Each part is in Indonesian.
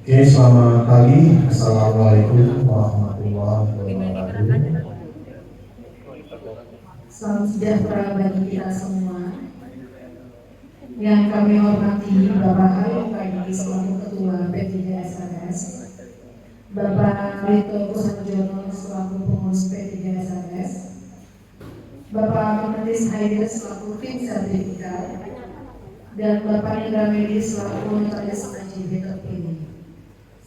Oke, selamat pagi. Assalamualaikum warahmatullahi wabarakatuh. Salam sejahtera bagi kita semua. Yang kami hormati Bapak Halim Kaidi selaku Ketua P3SHS, Bapak Rito Kusarjono selaku Pengurus P3SHS, Bapak Komandan Haidir selaku Tim Sertifikat, dan Bapak Indra Medi selaku Notaris AJB terpilih,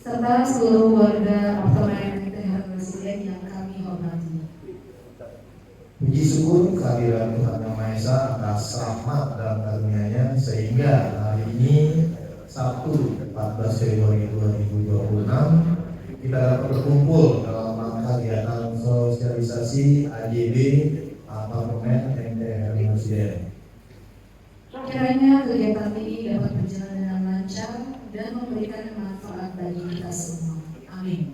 serta seluruh warga Apartemen THR Presiden yang kami hormati. Puji syukur kehadiran Tuhan Yang Maha Esa atas rahmat dan karunia-Nya sehingga hari ini Sabtu 14 Februari 2026 kita dapat berkumpul dalam rangka kegiatan sosialisasi AJB Apartemen THR Presiden. Kiranya kegiatan ini dapat berjalan dengan lancar dan memberikan manfaat bagi kita semua. Amin.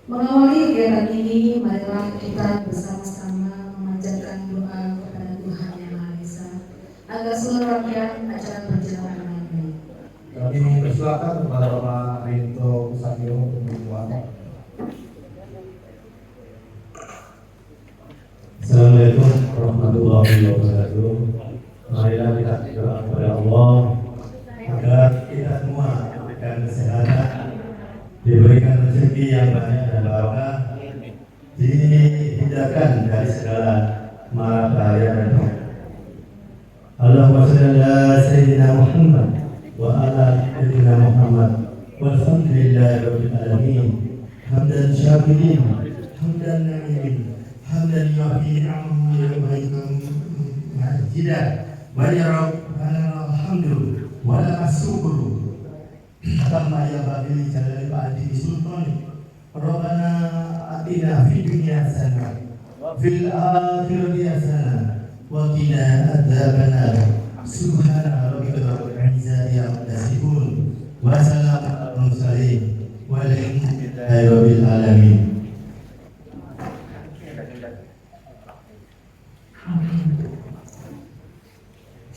Mengawali kegiatan ini, marilah kita bersama-sama memanjatkan doa kepada Tuhan Yang Maha Esa agar seluruh rangkaian acara berjalan dengan baik. Kami persilakan kepada Bapak Rito Kusarjono untuk berdoa. Assalamualaikum warahmatullahi wabarakatuh. Marilah kita berdoa kepada Allah agar kita semua diberikan kesehatan, diberikan rezeki yang banyak dan barokah, dihindarkan dari segala mara bahaya dan penyakit. Allahumma shalli ala sayyidina Muhammad wa ala sayyidina Muhammad walhamdulillahi rabbil alamin. Hamdan syakirin, hamdan na'imin, hamdan yuhyi ni'amahu wa yuhyi majidah wa ya rabbana alhamdu wa la syukru kama ya babil jalali ba'di sultani rabbana atina fid dunya hasanah wa fil akhirati hasanah wa qina adzabannar subhana rabbika rabbil izzati amma yasifun wa salamun alal mursalin walhamdulillahi rabbil alamin.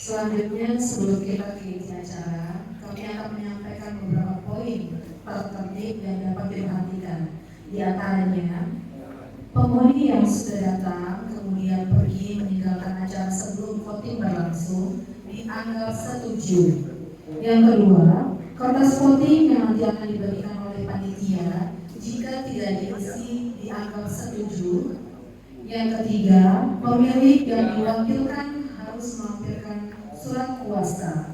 Selanjutnya, sebelum kita ke inti acara, kami akan menyampaikan beberapa poin tertib yang dapat diperhatikan. Di antaranya, penghuni yang sudah datang kemudian pergi meninggalkan acara sebelum voting berlangsung dianggap setuju. Yang kedua, kertas voting yang nanti akan dibagikan oleh panitia jika tidak diisi dianggap setuju. Yang ketiga, pemilih yang diwakilkan harus melampirkan surat kuasa.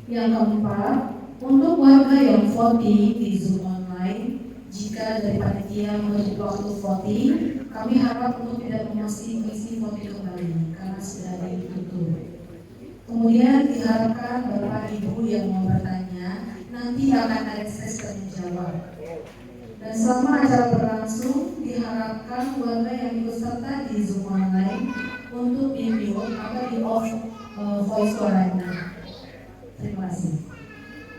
Yang keempat, untuk warga yang voting di Zoom online, jika dari panitia menutup waktu voting, kami harap untuk tidak mengisi voting kembali karena sudah ditutup. Kemudian diharapkan Bapak Ibu yang mau bertanya nanti akan ada sesi tanya jawab. Dan selama acara berlangsung, diharapkan warga yang ikut serta di Zoom online untuk di-mute atau di-off voice suaranya. Terima kasih.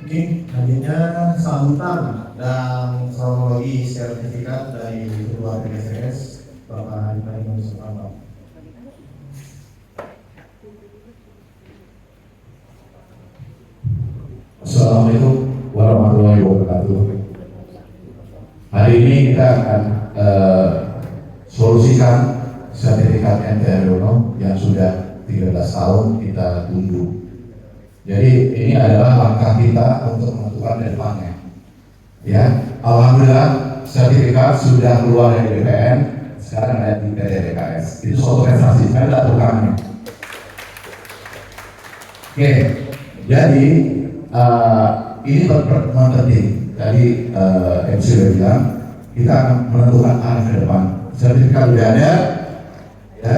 Oke, selanjutnya sambutan dan kronologi sertifikat dari Ketua PDSS Bapak Halim Sultan. Assalamualaikum warahmatullahi wabarakatuh. Hari ini kita akan solusikan sertifikat MTR Yono yang sudah 13 tahun kita tunggu. Jadi ini adalah langkah kita untuk menentukan depannya. Ya, alhamdulillah sertifikat sudah keluar dari BPN, sekarang ada di PT DKS. Itu suatu prestasi, saya lakukannya. Oke, jadi ini penting. Tadi MC sudah bilang kita akan menentukan arah ke depan. Sertifikat sudah ada, ya,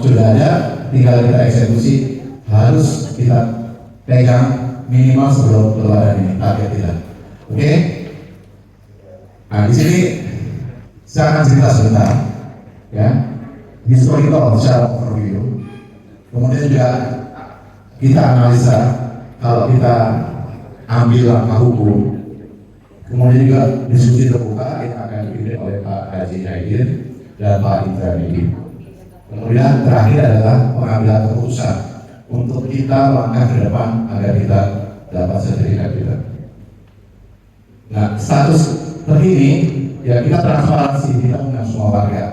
sudah ada, tinggal kita eksekusi. Harus kita pegang minimal sebelum lebaran ini target kita. Oke? Nah di sini saya akan cerita sebentar, ya, historical secara overview. Kemudian juga kita analisa kalau kita ambil langkah hukum. Kemudian juga diskusi terbuka kita akan dipimpin oleh Pak Haji Haidir dan Pak Indra Medi. Kemudian terakhir adalah pengambilan keputusan untuk kita langkah ke depan agar kita dapat sertifikat kita. Nah, status terkini ya kita transparansi, kita undang semua warga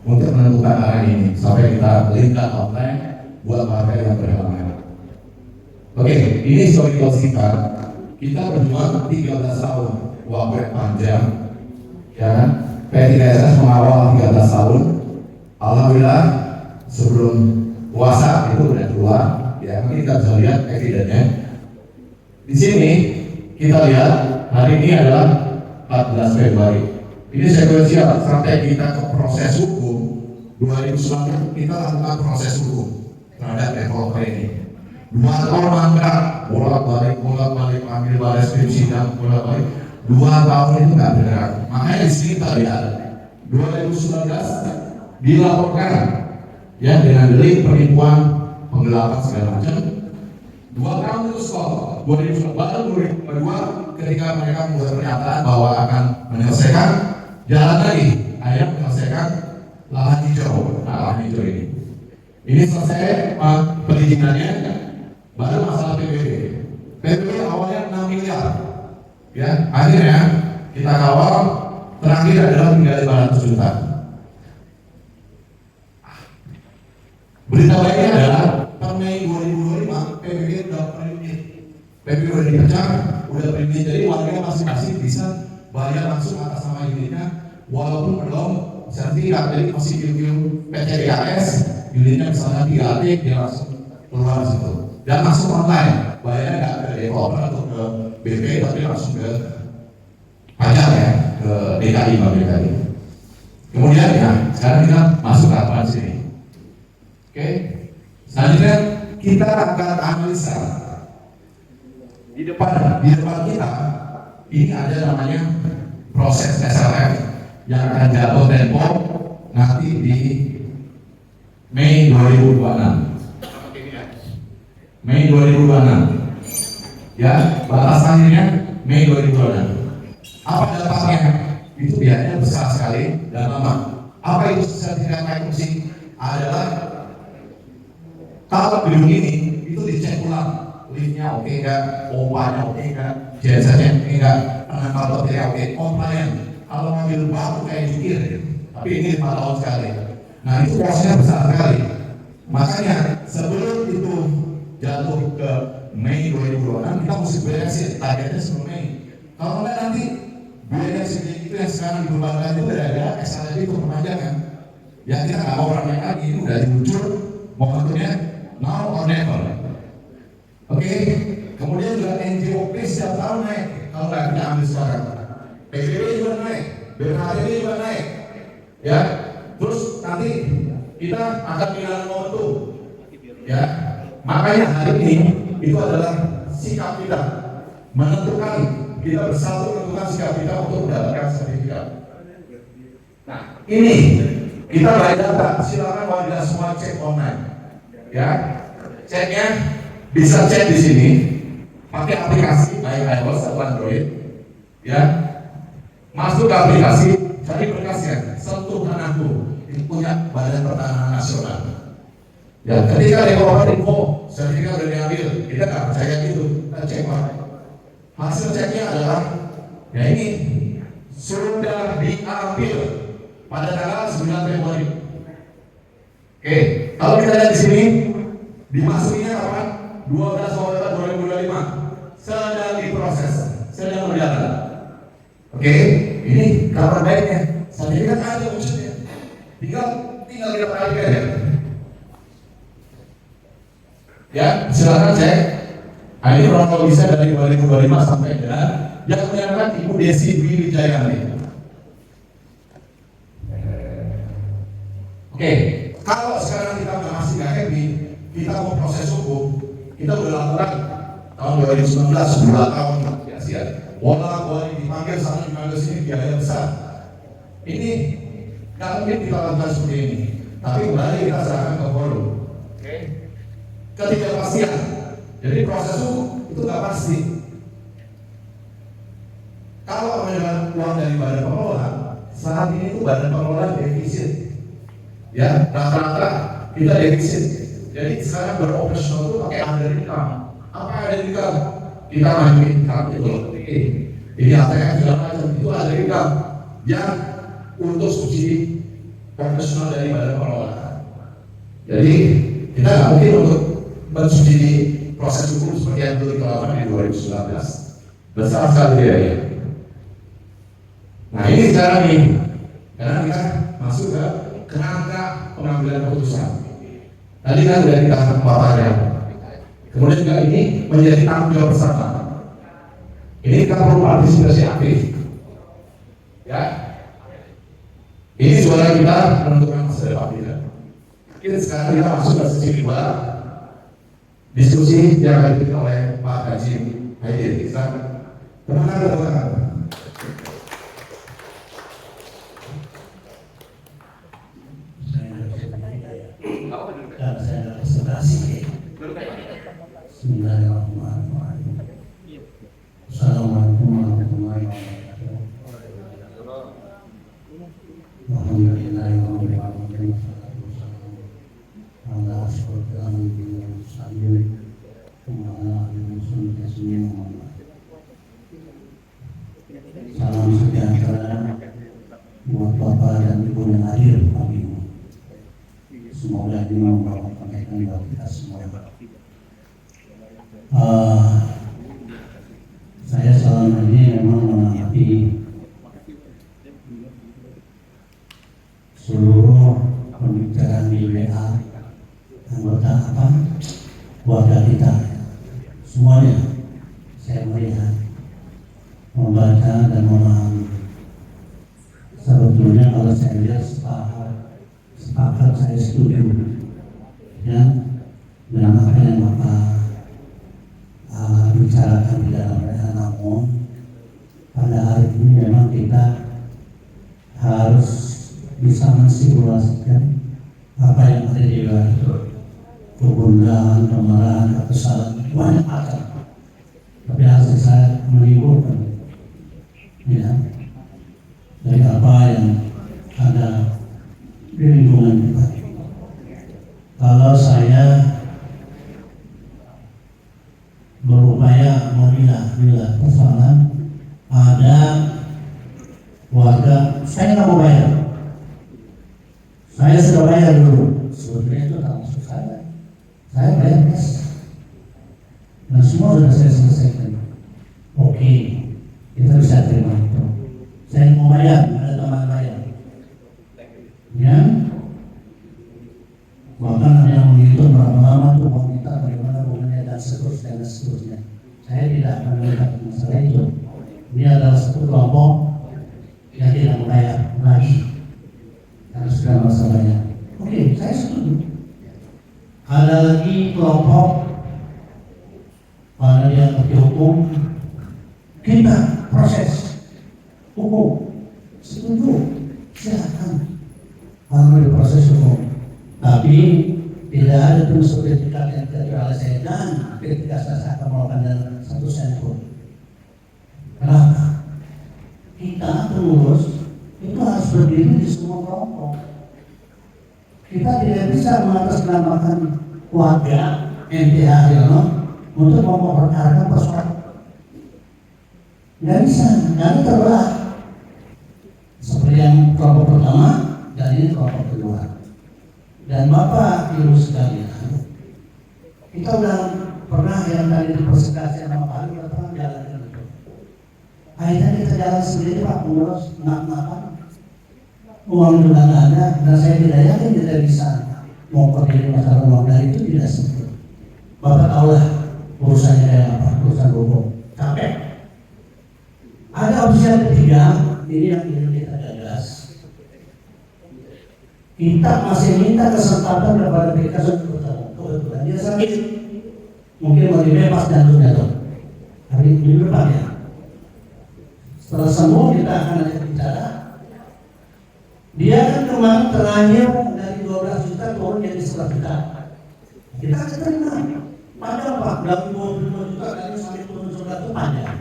untuk menentukan arah ini sampai kita linkkan online buat warga yang berhalangan. Oke, ini historical singkat. Kita berjuang 13 tahun, waktu yang panjang, ya kan? P3SS mengawal 13 tahun. Alhamdulillah sebelum puasa itu udah keluar, ya kita bisa lihat evidennya. Di sini kita lihat hari ini adalah 14 Februari. Ini sekuensial sampai kita ke proses hukum 2009 kita lakukan proses hukum terhadap developer ini. 2 tahun mangkrak, bolak-balik ambil baris skripsi dan bolak-balik 2 tahun itu nggak benar. Makanya di sini kita lihat 2019 dilaporkan ya dengan delik penipuan, penggelapan segala macam. 2 tahun itu stop. 2019 baru 2022 ketika mereka membuat pernyataan bahwa akan menyelesaikan jalan lagi, akhirnya menyelesaikan lahan hijau. Nah, lahan hijau ini. Ini selesai perizinannya, baru masalah PBB. PBB awalnya 6 miliar, ya akhirnya kita kawal terakhir adalah tinggal 500 juta. Berita baiknya adalah per Mei 2025 PBB sudah per unit. PBB sudah dipecah, udah per unit, jadi warga masing-masing bisa bayar langsung atas nama unitnya, walaupun belum sertifikat. Jadi masih PCDKS, unitnya misalnya 3 atik, dia langsung keluar situ. Dan langsung online, bayarnya nggak ke developer atau ke BP, tapi langsung ke pajak ya, ke DKI, Bank DKI. Kemudian ya, sekarang kita masuk ke apa sini? Oke, selanjutnya kita akan analisa di depan kita ini ada namanya proses SLF yang akan jatuh tempo nanti di Mei 2026. Mei 2026, ya batas akhirnya Mei 2026. Apa dampaknya? Itu biayanya besar sekali dan lama. Apa itu sertifikat layak fungsi? Adalah kalau gedung ini itu dicek ulang, liftnya oke nggak, pompanya oke nggak, jasanya oke nggak, penangkal baterai oke, komplain. Kalau ngambil batu kayak jikir, tapi ini 5 tahun sekali. Nah itu prosesnya besar sekali. Makanya sebelum itu jatuh ke Mei 2026 kita mesti beresin targetnya sebelum Mei. Kalau nggak nanti biaya segini itu yang sekarang dibebankan itu ada SLB itu perpanjangan. Ya kita nggak mau ramai lagi, ini udah muncul momentumnya now or never. Oke, kemudian juga NJOP setiap tahun naik. Kalau nggak kita ambil sekarang, PBB juga naik, BKHB juga naik. Ya, terus nanti kita akan kehilangan momentum. Ya, makanya hari ini itu adalah sikap kita menentukan, kita bersatu menentukan sikap kita untuk mendapatkan sertifikat. Nah, ini kita bayar data, silakan warga semua cek online. Ya, ceknya bisa cek di sini pakai aplikasi baik iOS atau Android. Ya, masuk ke aplikasi, cari berkasnya, sentuh tanahku, itu punya Badan Pertanahan Nasional. Ya, ketika developer info sertifikat sudah diambil, kita nggak percaya gitu, kita cek online. Hasil ceknya adalah, ya ini sudah diambil pada tanggal 9 Februari. Oke, kalau kita lihat di sini, dimasukinya kapan? 12 November 2025, sedang diproses, sedang berjalan. Oke, ini kabar baiknya, sertifikat ada wujudnya, tinggal kita perhatikan ya. Ya, silakan cek. Ini kronologisnya dari 2025 sampai dengan yang menyatakan Ibu Desi Wiwijayani. Oke, kalau sekarang kita masih nggak happy, kita mau proses hukum, kita udah lakukan tahun 2019 2 tahun sia-sia. Bolak-balik dipanggil sana dipanggil sini, biaya besar. Ini nggak mungkin kita lakukan seperti ini. Tapi kembali kita serahkan ke forum. Oke. Ketidakpastian. Jadi proses hukum itu nggak pasti. Kalau pengeluaran uang dari badan pengelola, saat ini itu badan pengelola defisit. Ya, rata-rata kita defisit. Jadi sekarang beroperasional itu pakai under income. Apa under income? Kita majuin income itu. ini ATM segala macam itu ada income yang untuk subsidi profesional dari badan pengelola. Jadi kita nggak mungkin untuk mensubsidi proses hukum seperti yang dulu dilakukan di 2019 besar sekali biayanya. Nah ini sekarang nih, karena kita masuk ke kerangka pengambilan keputusan. Tadi kan sudah kita paparnya. Kemudian juga ini menjadi tanggung jawab bersama. Ini kita perlu partisipasi aktif. Ya, ini suara kita menentukan masa depan kita. Kita sekarang kita masuk ke sesi kedua diskusi yang akan dipimpin oleh Pak Haji Haidir. Terima kasih. Dan saya presentasi. Bismillahirrahmanirrahim. Assalamualaikum warahmatullahi wabarakatuh. Alhamdulillahirabbil alamin. Ala asyrafil anbiya'i wal mursalin wa ala alihi wasallam. Salam sejahtera buat Bapak dan Ibu yang hadir pagi ini. Semoga ini membawa kebaikan bagi kita semua. Saya selama ini memang mengamati seluruh pembicaraan di WA anggota warga kita semuanya. Saya melihat, membaca dan memahami. Sebetulnya kalau saya lihat sepakat saya setuju ya dengan apa yang Bapak bicarakan di dalam WA. Namun pada hari ini memang kita harus bisa mensimulasikan apa yang ada di WA itu. Kegundahan, kemarahan, kekesalan banyak macam. Tapi hasil saya menimbulkan ya dari apa yang ada di lingkungan kita. Kalau saya berupaya memilah persoalan, ada warga, saya nggak mau bayar, saya sudah bayar dulu, sebetulnya itu termasuk saya bayar cash, dan semua sudah saya selesaikan. Oke, kita bisa terima itu. Saya mau bayar, ada tambahan bayar. Ya, bahkan ada yang menghitung berapa lama tuh uang kita, bagaimana hubungannya dan seterusnya. Saya tidak akan melihat masalah itu. Ini adalah satu kelompok yang tidak membayar lagi karena sudah masalahnya. Oke, saya setuju. Ada lagi kelompok pada yang mengerti hukum, kita proses hukum, setuju, silakan kalau diproses hukum. Tapi tidak ada tuh sertifikat yang diterima oleh saya dan ketika saya akan melakukan dan 1 sen pun. Kenapa? Kita pengurus itu harus berdiri di semua kelompok. Kita tidak bisa mengatasnamakan warga MTA untuk memperkarakan persoalan. Nggak bisa, nanti terbelah. Seperti yang kelompok pertama dan ini kelompok kedua. Dan Bapak Ibu sekalian, kita udah pernah yang tadi dipresentasi sama Pak Ali, kita pernah jalankan itu. Akhirnya kita jalan sendiri Pak, mengurus kenapa? Uang juga nggak ada, dan saya tidak yakin kita bisa mengkoordinasi masalah uang dari itu tidak sempurna. Bapak tahulah urusannya kayak apa, urusan hukum. Capek. Ada opsi yang ketiga, ini yang ingin kita gagas. Kita masih minta kesempatan kepada mereka untuk bertemu. Kebetulan dia sakit, mungkin mau dibebas dan jatuh hari minggu depan ya. Setelah sembuh kita akan ada bicara. Dia kan kemarin terakhir dari 12 juta turun jadi 11 juta. Kita akan terima. Padahal Pak, dari 25 juta dari sampai turun 11 itu panjang.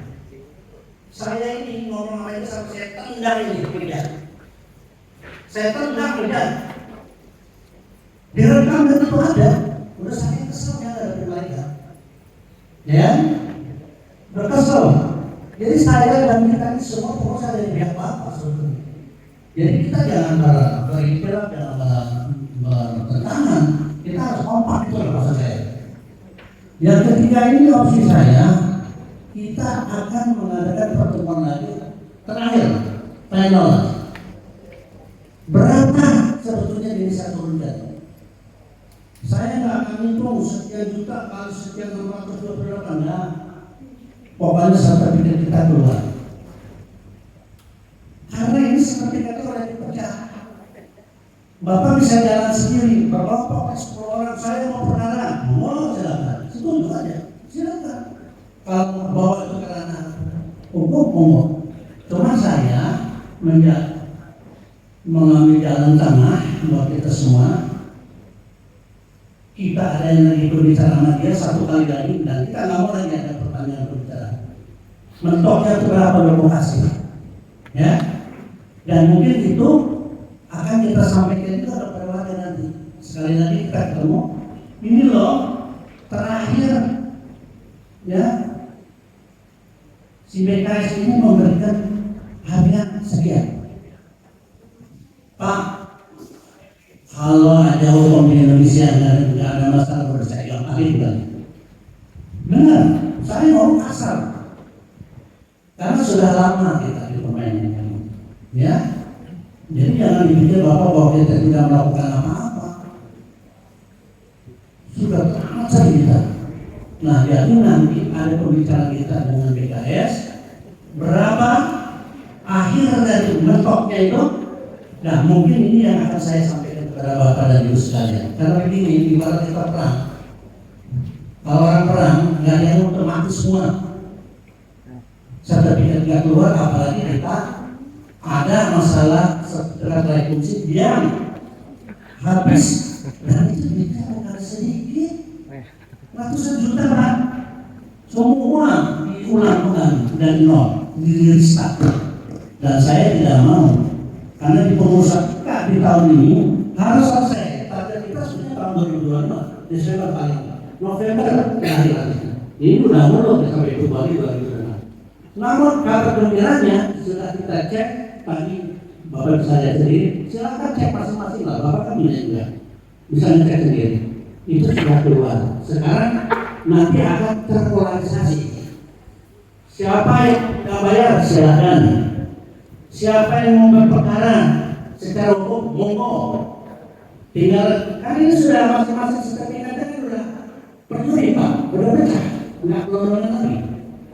Saya ini ngomong sama ini sampai saya tendang ini kerja. Saya tendang kerja. Direkam dan itu ada. Udah saya kesel ya dari mereka. Ya, udah kesel. Jadi saya dan kita ini semua pengusaha dari pihak Bapak sebetulnya. Jadi kita jangan beriktiraf, jangan bertentangan. Kita harus kompak, itu maksud saya. Yang ketiga ini opsi saya, kita akan mengadakan pertemuan lagi terakhir, final. Berapa sebetulnya desa turunkan? Saya nggak akan hitung sekian juta kali sekian 628 ya. Pokoknya sertifikat kita keluar. Karena ini sertifikat itu udah dipecah. Bapak bisa jalan sendiri. Bapak pakai 10 orang, saya mau perkara, mau silakan. Setuju aja, silakan. Kalau bawa itu ke ranah hukum, mau. Cuma saya mengambil jalan tengah buat kita semua. Kita ada yang lagi berbicara sama dia satu kali lagi, dan kita nggak mau lagi ada pertanyaan berbicara. Mentoknya itu berapa lokasi, ya? Dan mungkin itu akan kita sampaikan itu ada pada waktu nanti. Sekali lagi kita ketemu. Ini loh terakhir, ya. Si BKS ini memberikan harga sekian. Pak, kalau ada hukum di Indonesia nggak ada masalah bersaing, ahli bukan? Benar, saya mau kasar, karena sudah lama kita di permainan, ya. Jadi jangan dipikir bahwa kita tidak melakukan apa-apa. Sudah kasar kita. Nah, jadi nanti ada pembicaraan kita dengan BKS, berapa akhir dari mentoknya itu. Nah, mungkin ini yang akan saya sampaikan kepada Bapak dan Ibu sekalian. Karena begini, ibarat kita perang. Kalau orang perang, nggak ada yang otomatis semua. Sertifikat nggak keluar, apalagi kita ada masalah sertifikat layak fungsi yang habis. Dan itu duitnya bukan sedikit, ratusan juta Pak. Semua diulang-ulang dari nol, di restart. Dan saya tidak mau. Karena di pengusaha kita di tahun ini harus selesai. Target kita sudah tahun 2022, Desember paling November akhir lagi. Ini udah mulai sampai Februari 2022. Namun kabar gembiranya sudah kita cek tadi, Bapak bisa lihat sendiri. Silakan cek masing-masing lah. Bapak kan punya juga, bisa ngecek sendiri. Itu sudah keluar. Sekarang nanti akan terpolarisasi. Siapa yang nggak bayar silakan. Siapa yang mau berperkara secara hukum, monggo. Tinggal kan ini sudah masing-masing sertifikatnya kan sudah percuri Pak, sudah pecah, nggak keluar lagi.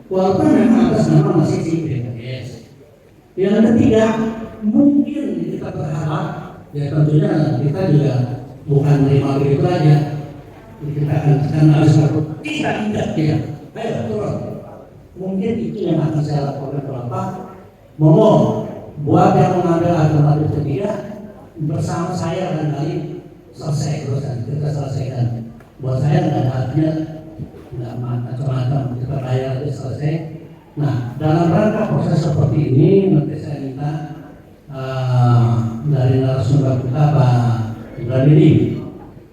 Walaupun memang atas nama masih si BKS. Yang ketiga, mungkin kita berharap, ya tentunya kita juga bukan menerima begitu aja. Kita akan harus lakukan tidak ya. Ayo turun. Mungkin itu yang akan saya lakukan ke Bapak. Monggo, buat yang mengambil alternatif ketiga bersama saya dan kali selesai urusan, kita selesaikan. Buat saya nggak ada artinya, nggak macam-macam, kita bayar aja selesai. Nah, dalam rangka proses seperti ini nanti saya minta dari narasumber kita Pak Ibrahim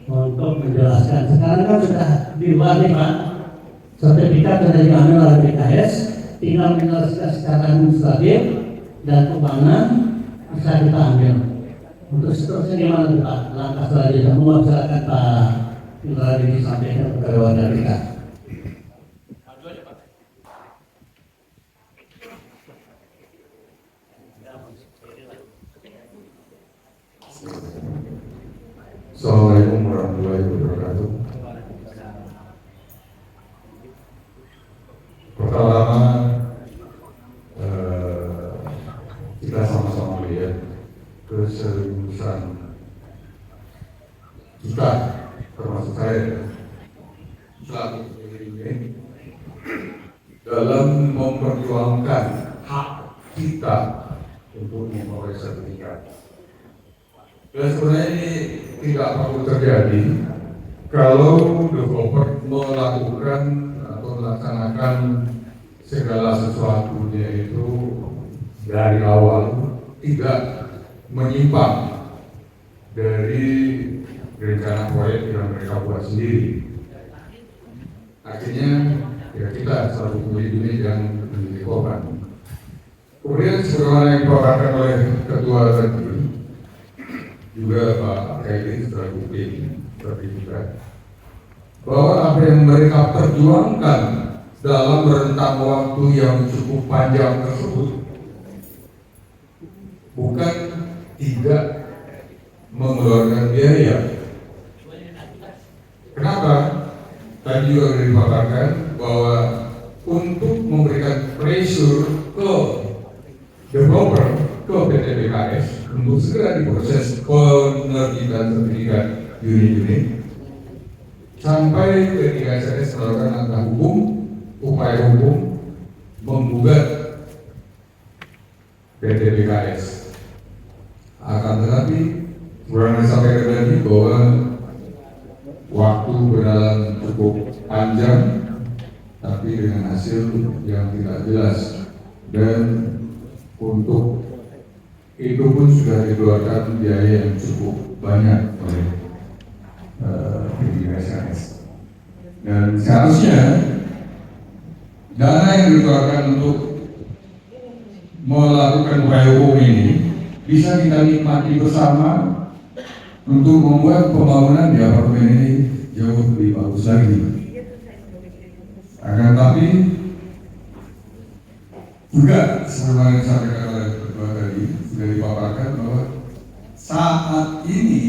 untuk menjelaskan. Sekarang kan sudah dibuat nih Pak, sertifikat sudah diambil oleh BKS, tinggal menyelesaikan secara administratif dan keuangan bisa kita ambil. Untuk seterusnya gimana Pak? Langkah selanjutnya, silakan Pak Ibrahim disampaikan kepada warga kita. Assalamualaikum warahmatullahi wabarakatuh. Pertama, kita sama-sama melihat keseriusan kita, termasuk saya, selaku ini dalam memperjuangkan hak kita untuk memperoleh sertifikat. Dan sebenarnya ini tidak perlu terjadi kalau developer melakukan atau melaksanakan segala sesuatunya itu dari awal tidak menyimpang dari rencana proyek yang mereka buat sendiri. Akhirnya ya kita selalu memilih unit yang menjadi korban. Kemudian sebagaimana yang dipaparkan oleh Ketua tadi, juga Pak Kairi sudah bukti seperti juga bahwa apa yang mereka perjuangkan dalam rentang waktu yang cukup panjang tersebut bukan tidak mengeluarkan biaya. Kenapa? Tadi juga sudah dipaparkan bahwa untuk memberikan pressure ke developer, ke PT BKS untuk segera diproses penerbitan sertifikat unit-unit sampai ketika SRS melakukan langkah hukum, upaya hukum menggugat PT BKS. Akan tetapi, sebenarnya disampaikan tadi bahwa waktu berjalan cukup panjang, tapi dengan hasil yang tidak jelas, dan untuk itu pun sudah dikeluarkan biaya yang cukup banyak oleh BKS. Dan seharusnya dana yang dikeluarkan untuk melakukan upaya hukum ini bisa kita nikmati bersama untuk membuat pembangunan di apartemen ini jauh lebih bagus lagi. Akan tapi juga sebagaimana disampaikan oleh Ketua tadi sudah dipaparkan bahwa saat ini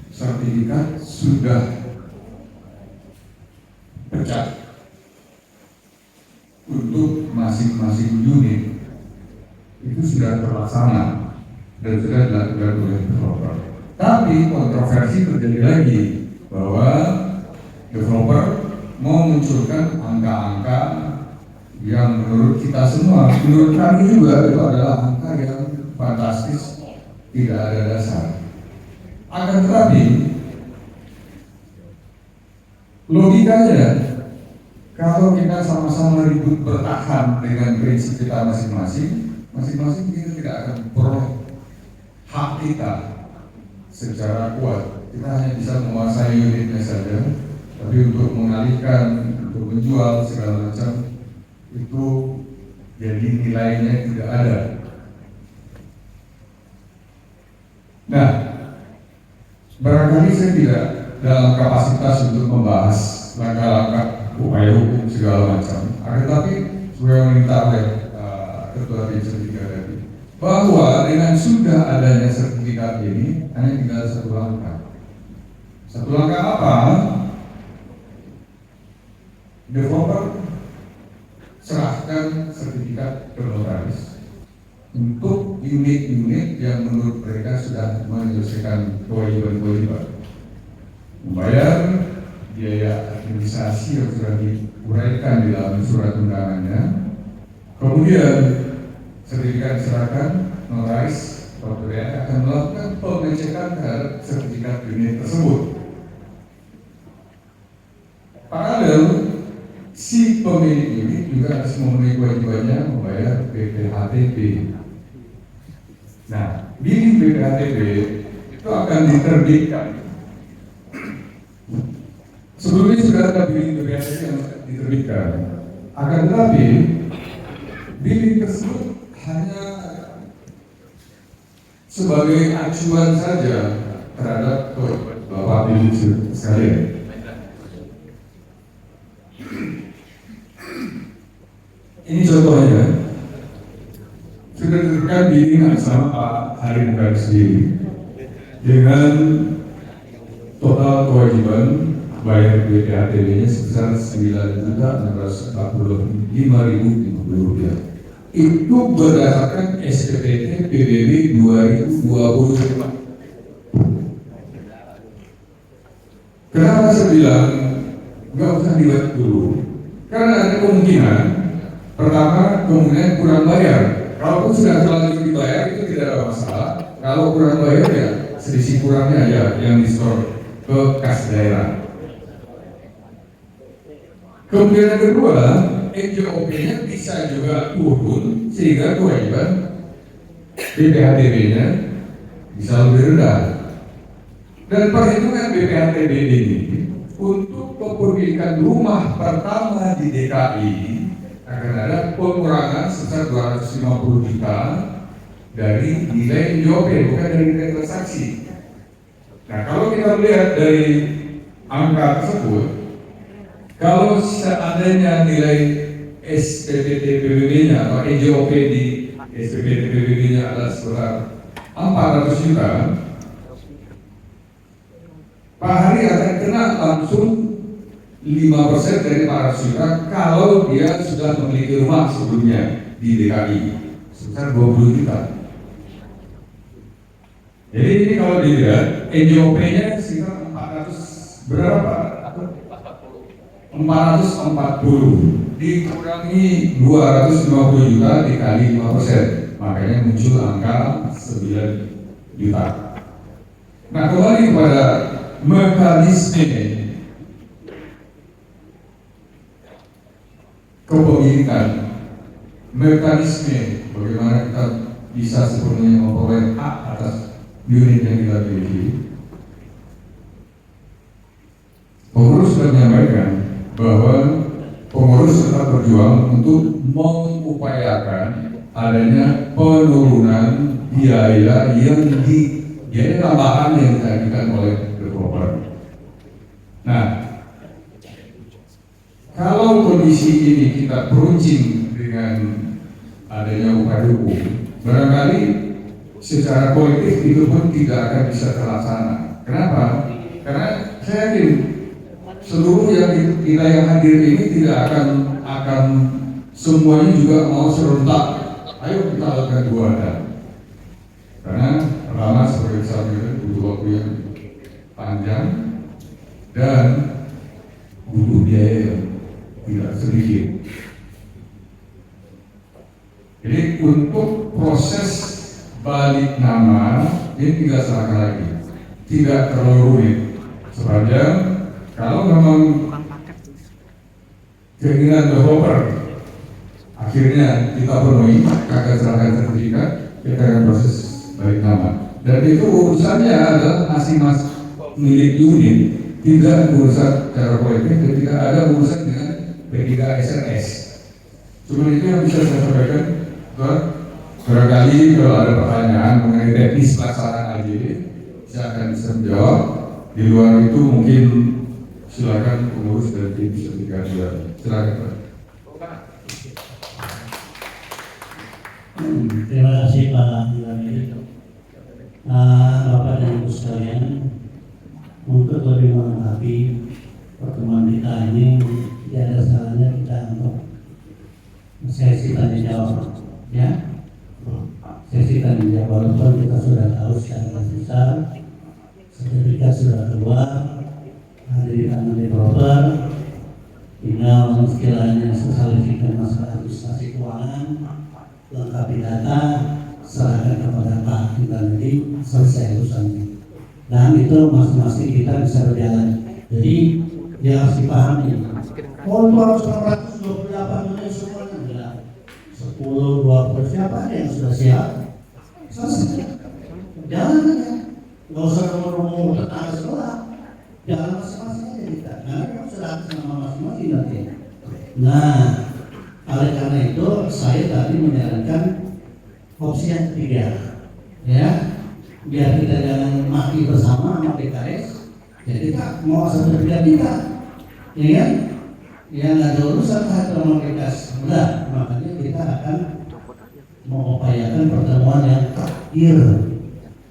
sertifikat sudah pecah untuk masing-masing unit itu sudah terlaksana dan sudah dilakukan oleh developer. Tapi kontroversi terjadi lagi bahwa developer mau munculkan angka-angka yang menurut kita semua, menurut kami juga itu adalah angka yang fantastis, tidak ada dasar. Akan tetapi logikanya, kalau kita sama-sama ribut bertahan dengan prinsip kita masing-masing, masing-masing kita tidak akan peroleh hak kita secara kuat. Kita hanya bisa menguasai unitnya saja, tapi untuk mengalihkan, untuk menjual segala macam itu jadi nilainya tidak ada. Nah, barangkali saya tidak dalam kapasitas untuk membahas langkah-langkah upaya hukum segala macam. Akan tapi saya meminta oleh Ketua P3 tadi bahwa dengan sudah adanya sertifikat ini hanya tinggal satu langkah. Satu langkah apa? Developer serahkan sertifikat ke notaris untuk unit-unit yang menurut mereka sudah menyelesaikan kewajiban-kewajiban, membayar biaya administrasi yang sudah diuraikan di dalam surat undangannya, kemudian sertifikat diserahkan, notaris pemberian akan melakukan pengecekan terhadap sertifikat unit tersebut. Paralel, si pemilik unit juga harus memenuhi kewajibannya membayar BPHTB. Nah, billing BPHTB itu akan diterbitkan. Sebelumnya sudah ada billing BPHTB yang diterbitkan. Akan tetapi billing tersebut hanya sebagai acuan saja terhadap Bapak Ibu sekalian. Ini contohnya sudah diterbitkan billing sama Pak Hari Mukhtar sendiri dengan total kewajiban bayar BPHTB-nya sebesar Rp9.645.050. Itu berdasarkan SPT PBB 2020. Kenapa saya bilang nggak usah dibuat dulu? Karena ada kemungkinan, pertama kemungkinan kurang bayar. Kalaupun sudah terlanjur dibayar itu tidak ada masalah. Kalau kurang bayar ya selisih kurangnya aja yang disetor ke kas daerah. Kemudian yang kedua, NJOP-nya bisa juga turun sehingga kewajiban BPHTB-nya bisa lebih rendah. Dan perhitungan BPHTB ini untuk kepemilikan rumah pertama di di DKI akan ada pengurangan sebesar 250 juta dari nilai NJOP, bukan dari nilai transaksi. Nah, kalau kita melihat dari angka tersebut, kalau seandainya nilai SPPT PBB-nya atau NJOP di SPPT PBB-nya adalah sebesar 400 juta, Pak Hari akan kena langsung 5% dari 400 juta kalau dia sudah memiliki rumah sebelumnya di DKI sebesar 20 juta. Jadi ini kalau dilihat NJOP-nya sekitar 400 berapa? 440 dikurangi 250 juta dikali 5%, makanya muncul angka 9 juta. Nah, kembali kepada mekanisme kepemilikan, mekanisme bagaimana kita bisa sepenuhnya memperoleh hak atas unit yang kita miliki. Pengurus sudah menyampaikan bahwa pengurus tetap berjuang untuk mengupayakan adanya penurunan biaya yang biaya tambahan yang ditagihkan oleh developer. Nah, kalau kondisi ini kita peruncing dengan adanya upaya hukum, barangkali secara kolektif itu pun tidak akan bisa terlaksana. Kenapa? Karena saya yakin seluruh kita yang hadir ini tidak akan semuanya juga mau serentak. Ayo kita lakukan 2 hal. Karena pertama sebagai misalnya butuh waktu yang panjang dan butuh biaya yang tidak sedikit. Jadi untuk proses balik nama ini tidak serahkan lagi, tidak terlalu rumit. Sepanjang kalau memang keinginan developer akhirnya kita penuhi, akan serahkan sertifikat, kita akan proses balik nama. Dan itu urusannya adalah masing-masing milik unit, tidak urusan secara kolektif, dan tidak ada urusan dengan P3SRS. Cuma itu yang bisa saya sampaikan. Barangkali kalau ada pertanyaan mengenai teknis pelaksanaan AJD, saya akan bisa menjawab. Di luar itu mungkin silakan pengurus dan tim sertifikat. Silakan. Terima kasih Pak Ilham. Bapak dan Ibu sekalian, untuk lebih melengkapi pertemuan kita ini, tidak ada salahnya kita untuk sesi tanya jawab, ya. Sesi tanya jawab, walaupun kita sudah tahu secara besar, sertifikat sudah keluar, hadir di tangan developer, tinggal istilahnya sosialisasikan masalah administrasi keuangan, lengkapi data, serahkan kepada Pak Indradi, selesai urusannya. Dan itu masing-masing kita bisa berjalan. Jadi dia harus dipahami. Oh, 228 miliar semuanya enggak. 10, 20 siapa aja yang sudah siap? Selesai. Jalan aja. Nggak usah ngomong tetangga sebelah. Jalan masing-masing aja kita. Nah, kan sudah sama masing-masing nanti. Nah, oleh karena itu saya tadi menyarankan opsi yang ketiga, ya, biar kita jangan mati bersama sama PKS. Ya kita mau sertifikat kita, ya kan? Yang ada urusan sama PKS, udah, makanya kita akan mengupayakan pertemuan yang terakhir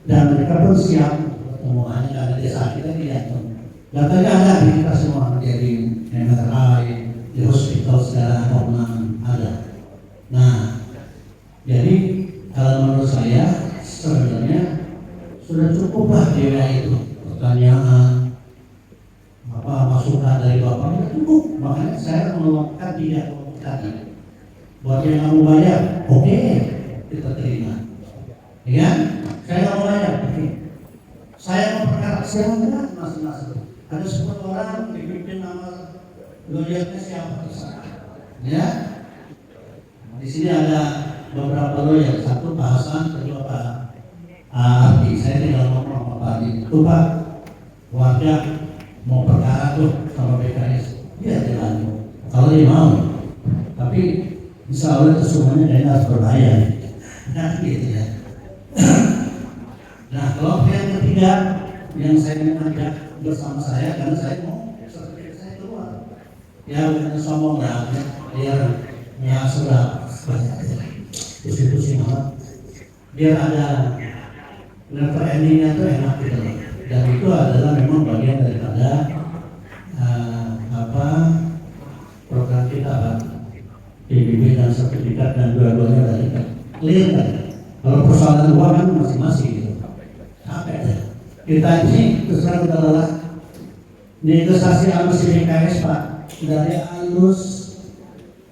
dan mereka pun siap pertemuannya karena desa kita tidak. Datanya ada di kita semua menjadi MRI, di hospital segala apapun ada. Nah, jadi kalau menurut saya sebenarnya sudah cukuplah dia itu pertanyaan apa masukan dari Bapak cukup. Makanya saya mengeluarkan 3 kelompok tadi. Buat yang nggak mau bayar, oke, kita terima. Ya, saya nggak mau bayar, oke. Saya mau perkara silahkan masing-masing. Ada 10 orang dipimpin nama loyalnya siapa terserah. Ya, di sini ada beberapa loyal, satu Pak Hasan, kedua Pak Arti. Saya tidak ngomong sama Pak Arti. Itu Pak, warga mau perkara tuh sama PKS, dia jalan. kalau dia mau. Tapi insya Allah itu semuanya kayaknya harus berbayar. Nah gitu ya. Nah kelompok yang ketiga yang saya mengajak bersama saya, karena saya mau sertifikat saya keluar. Ya bukan sombong lah, biar ya sudah pusing-pusing banget. Biar ada never endingnya tuh enak gitu loh. Dan itu adalah memang bagian daripada program kita Pak. PBB dan sertifikat dan dua-duanya dari clear kan. Kalau persoalan uang kan masing-masing gitu. Capek ya. Kita ini terus terang udah lelah. Negosiasi sama si BKS Pak, dari halus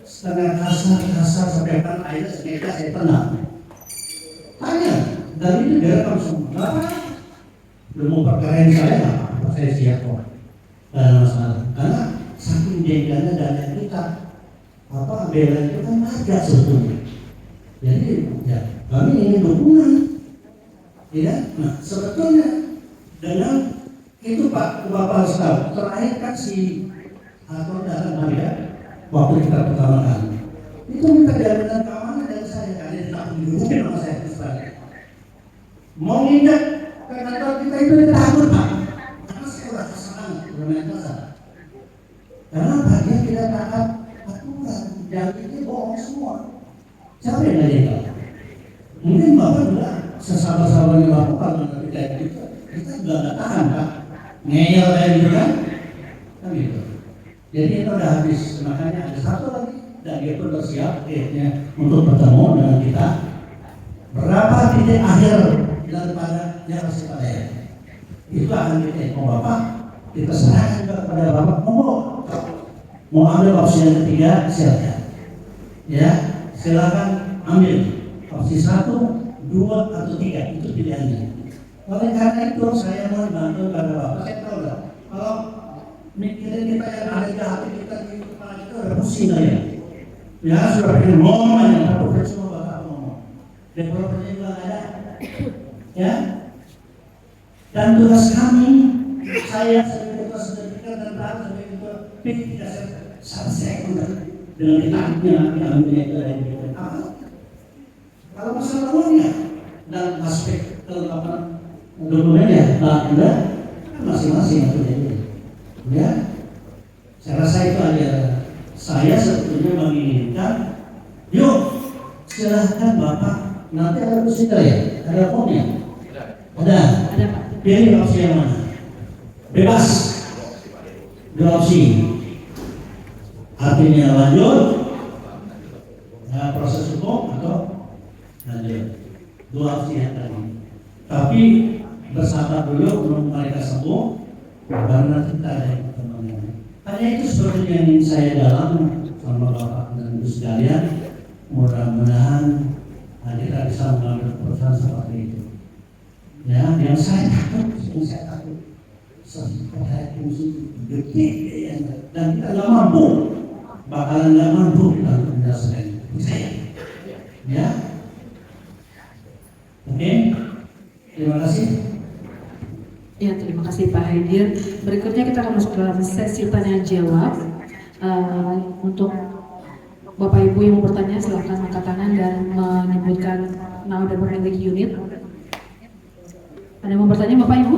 setengah kasar sampai kan akhirnya sekitar saya tenang. Tanya, dari itu direkam semua. Kenapa? Belum mau perkarain saya nggak apa-apa, saya siap kok. Gak ada masalah. Karena saking jengkelnya dana kita, bela itu kan ada sebetulnya. Jadi ya kami ingin dukungan. Ya, nah sebetulnya dengan itu Pak Bapak harus tahu. Terakhir kan si atau datang Maria waktu kita pertama kali itu minta jaminan keamanan dari saya karena tidak didudukin sama saya terus balik. Mau nginjak ke kantor kita itu takut Pak, karena saya udah kesal, udah main kesal. Karena dia tidak taat aturan, yang ini bohong semua. Siapa yang ngajak? Mungkin Bapak juga sesama-samanya Bapak kalau nanti kayak gitu, kita juga nggak tahan Pak, ngeyel kayak gitu kan gitu. Jadi itu udah habis, makanya ada satu lagi dan dia pun bersiap akhirnya untuk bertemu dengan kita. Berapa titik akhir daripada yang harus kita lihat itu akan kita mau Bapak kita serahkan kepada Bapak, mau ambil opsi yang ketiga silakan ya, silakan ambil opsi 1, 2 atau 3 itu pilihannya. Oleh karena itu saya mau bantu kepada Bapak. Saya tahu lah kalau mikirin kita yang ada di hati kita di kepala kita udah pusing aja. Ya sudah pengen ngomong aja, tapi semua Bapak ngomong. Developernya juga nggak ada. Ya. Dan tugas kami, saya sebagai ketua sertifikat dan Pak sebagai ketua tidak selesai dengan ditangkapnya ambilnya itu dari apa? Kalau masalah uangnya dan aspek kelengkapan dokumennya, nah masing-masing itu jadi. Ya, saya rasa itu aja. Saya sebetulnya menginginkan, yuk silahkan Bapak nanti ada pusita ya, ada formnya, ada. Pilih opsi yang mana? Bebas. 2 opsi. Artinya lanjut, proses hukum atau lanjut. 2 opsi yang tadi. Tapi bersabar dulu menunggu mereka sembuh. Karena kita ada yang pertemuan. Hanya itu sebetulnya yang ingin saya dalam sama Bapak dan Ibu sekalian. Mudah-mudahan kita bisa mengambil keputusan seperti itu. Ya, yang saya takut, saya fungsi detik dan kita nggak mampu, bakalan nggak mampu kita untuk menyelesaikan itu. Saya, ya, oke, terima kasih. Ya, terima kasih Pak Haidir. Berikutnya kita akan masuk dalam sesi tanya jawab. Untuk Bapak Ibu yang mau bertanya silakan angkat tangan dan menyebutkan nama dan pemilik unit. Ada yang mau bertanya Bapak Ibu?